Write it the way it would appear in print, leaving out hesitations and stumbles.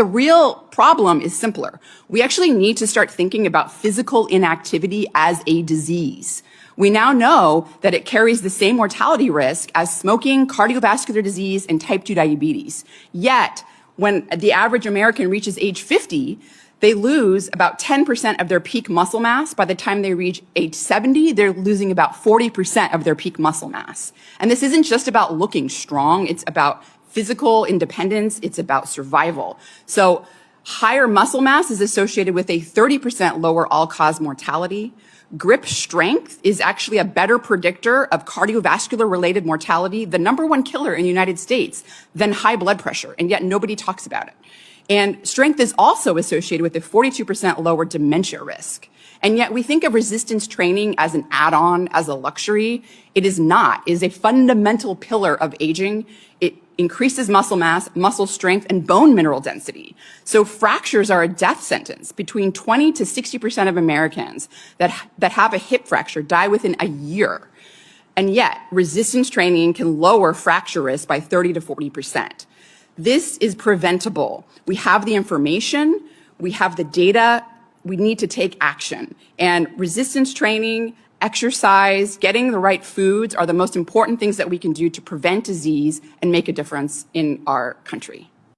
the real problem is simpler. We actually need to start thinking about physical inactivity as a disease. We now know that it carries the same mortality risk as smoking, cardiovascular disease, and type 2 diabetes. Yet, when the average American reaches age 50, they lose about 10% of their peak muscle mass. By the time they reach age 70, they're losing about 40% of their peak muscle mass. And this isn't just about looking strong, it's about physical independence, it's about survival. So higher muscle mass is associated with a 30% lower all-cause mortality. Grip strength is actually a better predictor of cardiovascular-related mortality, the #1 killer in the United States, than high blood pressure, and yet nobody talks about it. And strength is also associated with a 42% lower dementia risk. And yet we think of resistance training as an add-on, as a luxury. It is not. It is a fundamental pillar of aging. It increases muscle mass, muscle strength, and bone mineral density. So fractures are a death sentence. Between 20 to 60% of Americans that have a hip fracture die within a year. And yet resistance training can lower fracture risk by 30 to 40%. This is preventable. We have the information, we have the data, we need to take action. And resistance training, exercise, getting the right foods are the most important things that we can do to prevent disease and make a difference in our country.